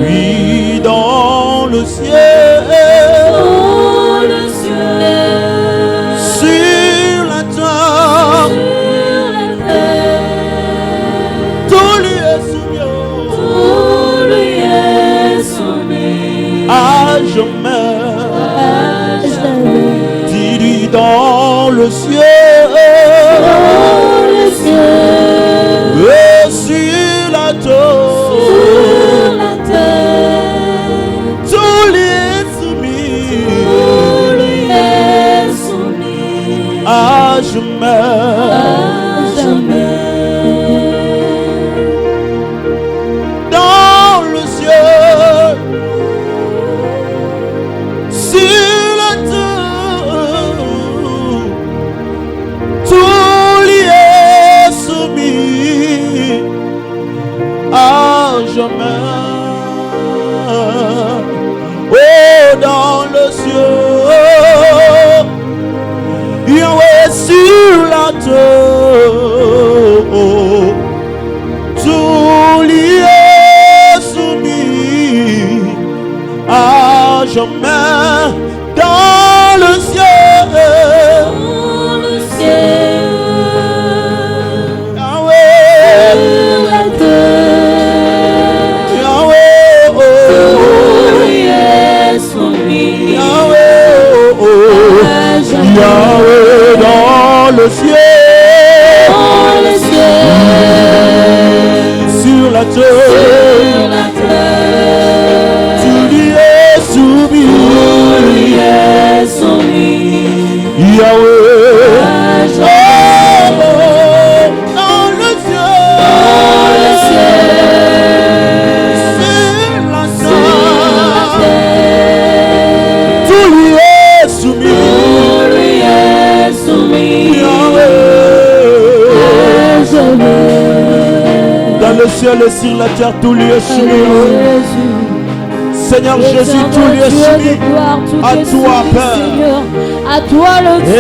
Oui, dans le ciel, sur la terre, tout lui est soumis, à jamais. Dis-lui dans le ciel, et sur la terre, tout lui est soumis, à jamais. Dans le ciel, sur la terre, tout lui est soumis, à jamais. Oh, dans le ciel, Yahweh, sur la terre, tout lui est soumis, à jamais. Dans le ciel, Yahweh, Yahweh, oh, Yahweh, oh, Yahweh, dans le ciel, sur la terre, tu lui es soumis, Yahweh, oh, dans le ciel, sur la terre, tout lui est soumis, Yahweh, dans le ciel et sur la terre, tout lui est soumis. Seigneur Jésus, tout lui est soumis à toi, Père. À toi le Dieu de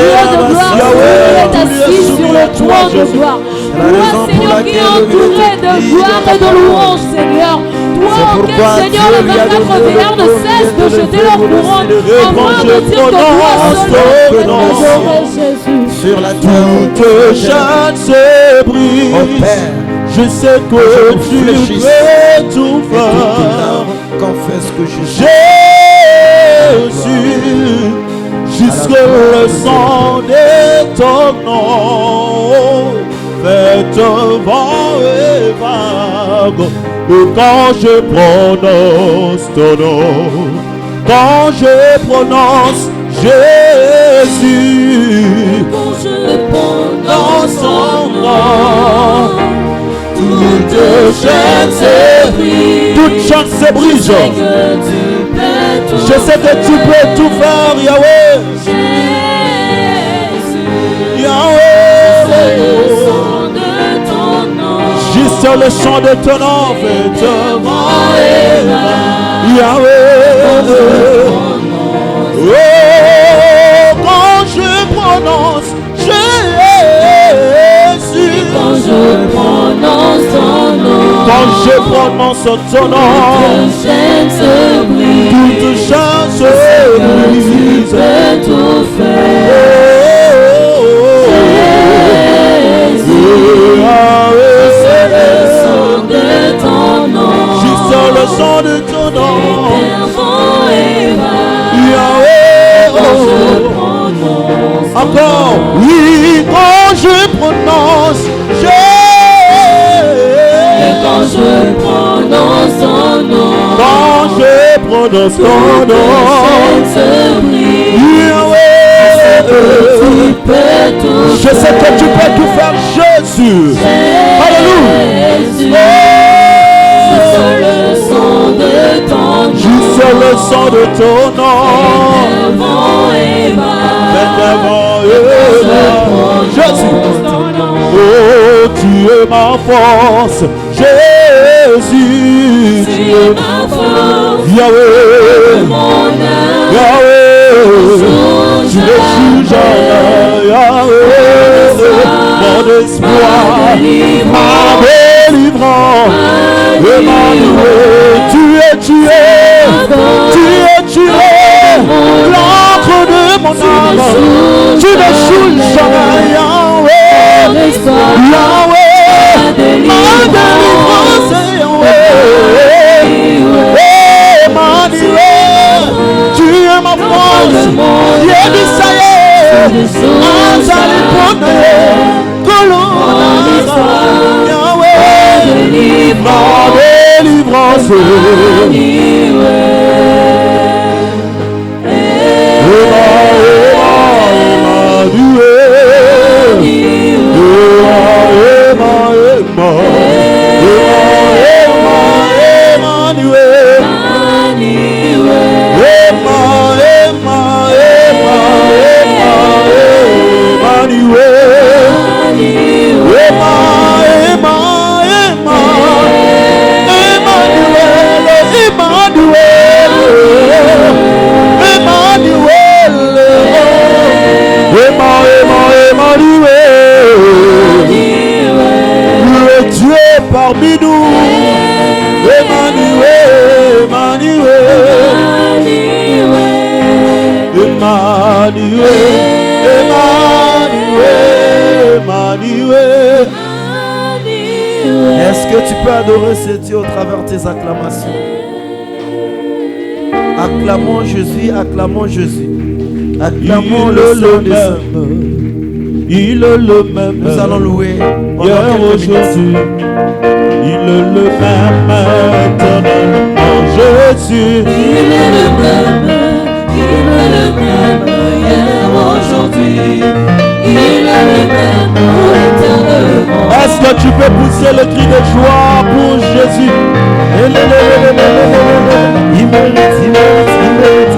gloire, Yahweh, tu es assis sur le trône de gloire. Toi, Seigneur, qui est entouré de gloire et de louange, Seigneur. Toi, auquel, Seigneur, les 24 ne cessent de jeter leur couronne afin de dire que toi seul es adoré, Jésus. Sur la terre, toute chaîne se brise. Oh Père, je sais que tu peux tout faire. Confesse que Jésus, jusque le sang de ton nom fait vent et vague. Et quand je prononce ton nom, quand je prononce Jésus, quand je prononce ton nom, toute chaîne se brise. Toute chaîne se brise. Je sais que tu peux tout faire, Yahweh. Yahweh. Juste le son de ton nom fait Yahweh. Oh, quand je prononce Jésus, quand je prononce ton nom, quand je prononce ton nom, toute chaîne se brise, toute chaîne se brise. Tu peux tout faire. Jésus, c'est le son de ton nom, Juste le son de ton nom, Yahweh. quand je prononce Encore, oui, quand je prononce et quand je prononce ton nom, quand je prononce ton nom, tu peux tout je sais que tu peux tout faire, Jésus. Alléluia. Juste le son de ton nom, Juste le son de ton nom. Jésus. Oh, tu es ma force, Jésus. Tu es ma force, Yahweh. mon âme, Yahweh. Tu es jamais, Yahweh. Mon espoir, ma délivrance. Tu ne saoules jamais, Yahweh. Yahweh, ma délivrance, Yahweh. Emmanuel, tu es ma force. Yedisaye, Azali Pone, Kolona, Yahweh, ma délivrance. Parmi nous, Emmanuel, Emmanuel, Emmanuel, Emmanuel. Est-ce que tu peux adorer ce Dieu au travers de tes acclamations? Acclamons Jésus, acclamons Jésus. Acclamons le Seigneur. Il est le même. Nous allons louer hier, aujourd'hui. Il est le même éternellement. Jésus. Il est le même. Il est le même hier, aujourd'hui. Il est le même éternellement. Est-ce que tu peux pousser le cri de joie pour Jésus? Il mérite, il mérite, il mérite.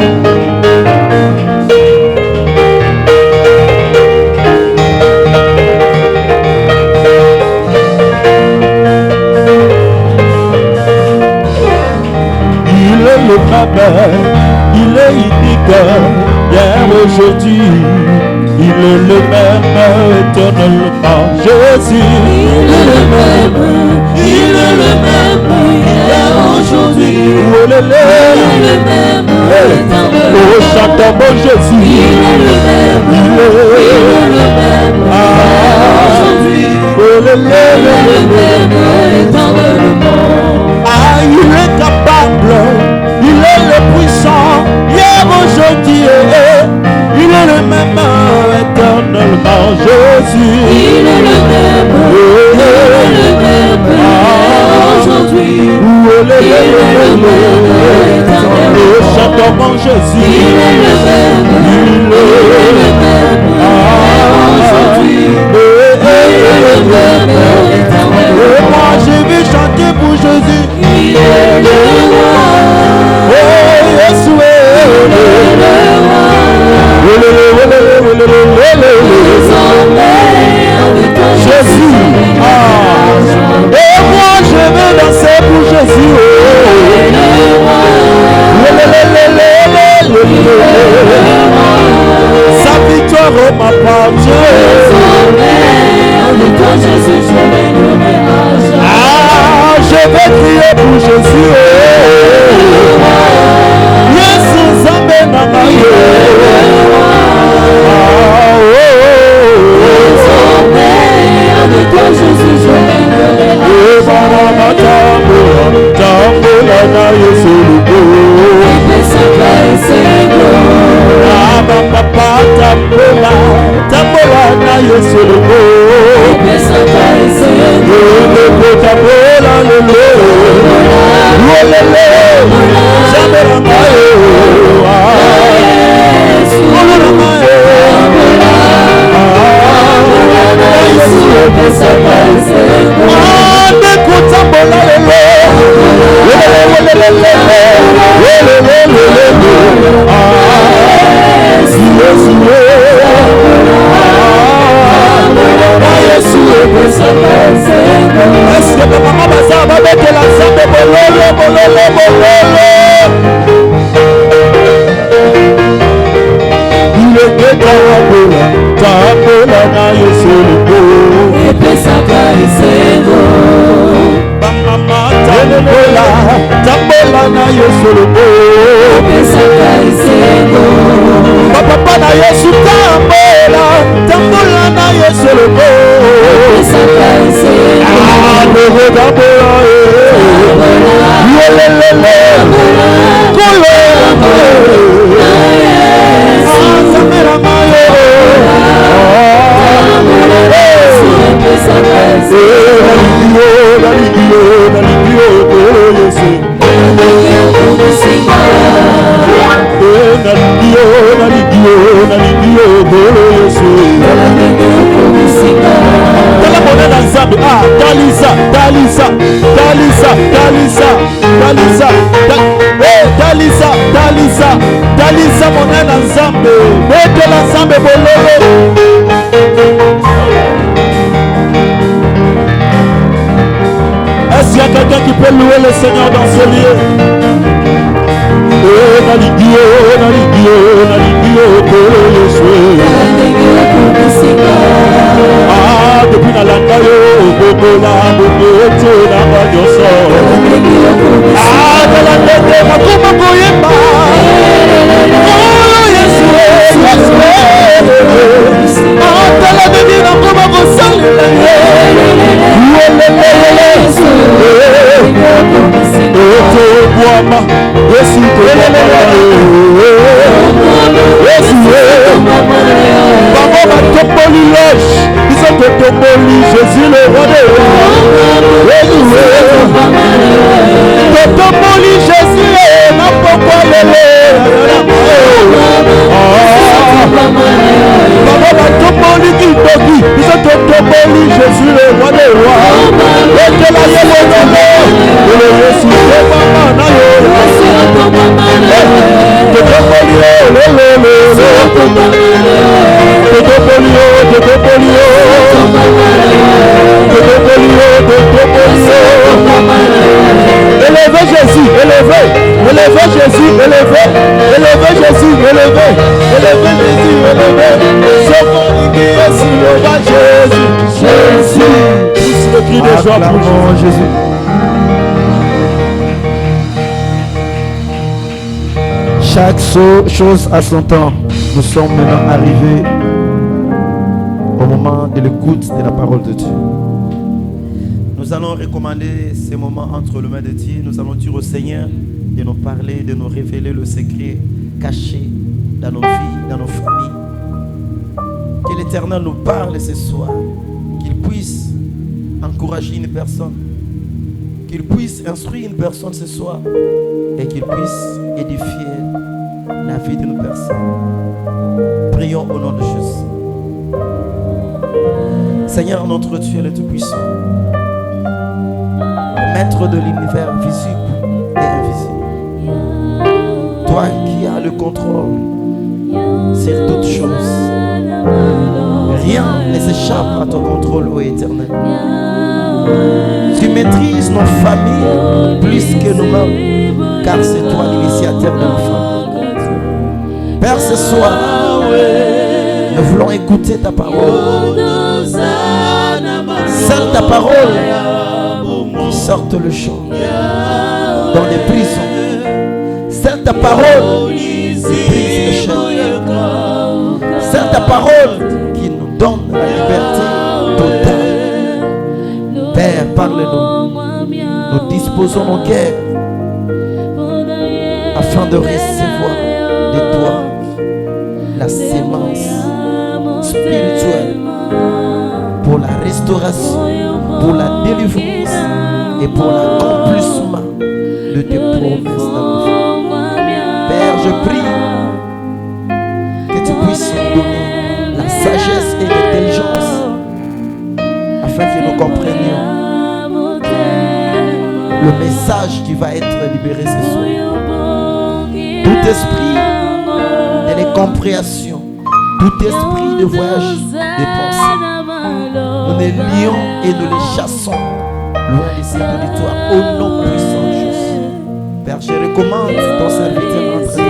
Le même, il est unique, hier, aujourd'hui, il est le même éternellement. Jésus, il est le même, hier, aujourd'hui, il est le même éternellement. Oh, chantons mon Jésus, il est le même, aujourd'hui, il est le même éternellement. Ah, il est capable. Il est le puissant, hier, aujourd'hui, il est le même éternellement, Jésus. Il est le même, aujourd'hui. Il est le même éternellement. Chantons mon Jésus. Il est le même, aujourd'hui. Il est le même éternellement. Et moi, je vais chanter pour Jésus. Il est le roi. Jésus, et moi je vais danser pour Jésus. Sa victoire m'appartient. Ah, je vais crier pour Jésus. Est-ce que maman va mettre la salle il est que ta na yesolo epesa paiseno mama tambola na yesolo epesa paiseno papa na yesu ta Yesu. Tala monena nzambe. Ah, Talisa, Talisa, Talisa, Talisa, Talisa, Talisa, Talisa, Talisa monena nzambe. Betela nzambe bololo. Est-ce qu'il y a quelqu'un qui peut louer le Seigneur dans ce lieu? Ah, depuis la langayo, bobola, boboto, la bagnoso. Ah, de la tête, ma kuma koyemba. Oh, Yesu, Yesu. Ah, de la tête, ma kuma kosali. Oto boama, Yesu tolelele. Yesu, Babo batopoli loge, ils ont topoli Jésus le roi des rois. Topoli Jésus, n'a pas quoi lele. Babo batopoli Kitoki, ils ont topoli Jésus le roi des rois. Et que la yémonome, le Yesu le maman na yo. Topoli élevez Jésus, élevez Jésus, élevez Jésus, élevez Jésus, élevez. Jésus, pousse le cri de joie pour Jésus. Chaque chose à son temps. Nous sommes maintenant arrivés au moment de l'écoute de la parole de Dieu. Nous allons recommander ces moments entre les mains de Dieu. Nous allons dire au Seigneur de nous parler, de nous révéler le secret caché dans nos vies, dans nos familles. Que l'Éternel nous parle ce soir. Qu'il puisse encourager une personne. Qu'il puisse instruire une personne ce soir. Et qu'il puisse édifier la vie d'une personne. Prions au nom de Jésus. Seigneur, notre Dieu, le Tout-Puissant, Maître de l'univers visible et invisible, toi qui as le contrôle sur toutes choses, rien ne s'échappe à ton contrôle, ô Éternel. Tu maîtrises nos familles plus que nous-mêmes, car c'est toi l'initiateur de nos familles. Père, ce soir, nous voulons écouter ta parole. Seule ta parole qui sorte le champ dans les prisons. Seule ta parole qui brise le chaînes. Seule ta parole qui nous donne la liberté totale. Père, parle-nous. Nous disposons nos cœurs afin de recevoir de toi la sémence spirituelle pour la restauration, pour la délivrance et pour l'accomplissement de tes promesses dans nos vies. Père, je prie que tu puisses nous donner la sagesse et l'intelligence afin que nous comprenions le message qui va être libéré ce soir. Tout esprit de l'incompréhension, tout esprit de voyage des pensées, nous les lions et nous les chassons loin des territoires au nom puissant de Jésus. Père, je recommande ton serviteur entre tes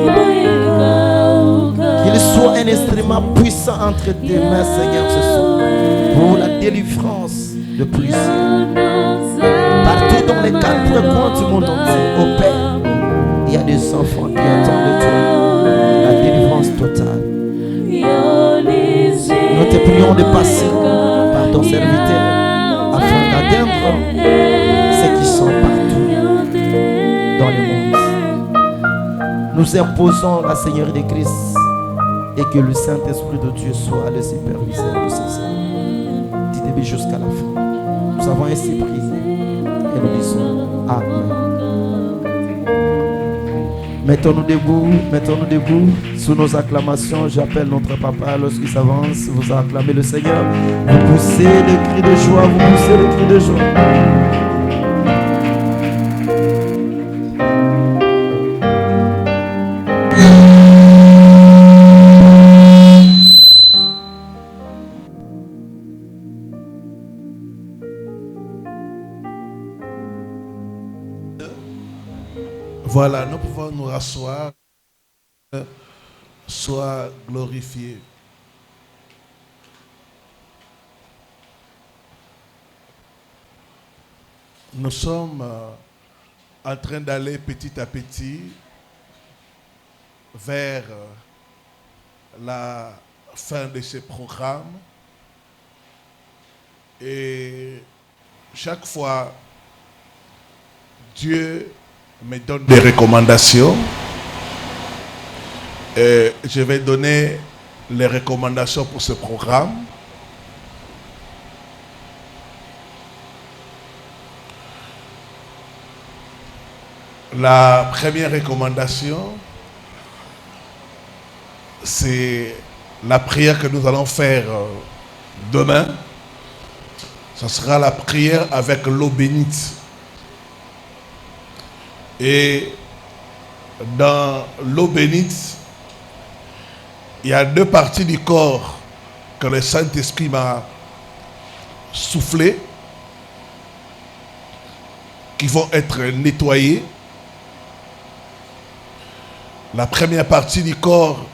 mains. Qu'il soit un instrument puissant entre tes mains, Seigneur, ce soir, pour la délivrance de plusieurs. Partout dans les quatre coins du monde entier, au Père, il y a des enfants qui attendent de toi la délivrance totale. Nous te prions de passer par ton serviteur afin d'atteindre ceux qui sont partout dans le monde. Nous imposons la Seigneurie de Christ et que le Saint-Esprit de Dieu soit le superviseur de ces œuvres du début jusqu'à la fin. Nous avons ainsi prié et nous disons Amen. Mettons-nous debout sous nos acclamations. J'appelle notre papa lorsqu'il s'avance. Vous acclamez le Seigneur. Vous poussez des cris de joie, vous poussez des cris de joie. Voilà, nous pouvons nous rasseoir. Sois glorifié. Nous sommes en train d'aller petit à petit vers la fin de ce programme. Et chaque fois, Dieu me donne des recommandations. Et je vais donner les recommandations pour ce programme. La première recommandation, c'est la prière que nous allons faire demain. Ce sera la prière avec l'eau bénite. Et dans l'eau bénite, il y a deux parties du corps que le Saint-Esprit m'a soufflé, qui vont être nettoyées. La première partie du corps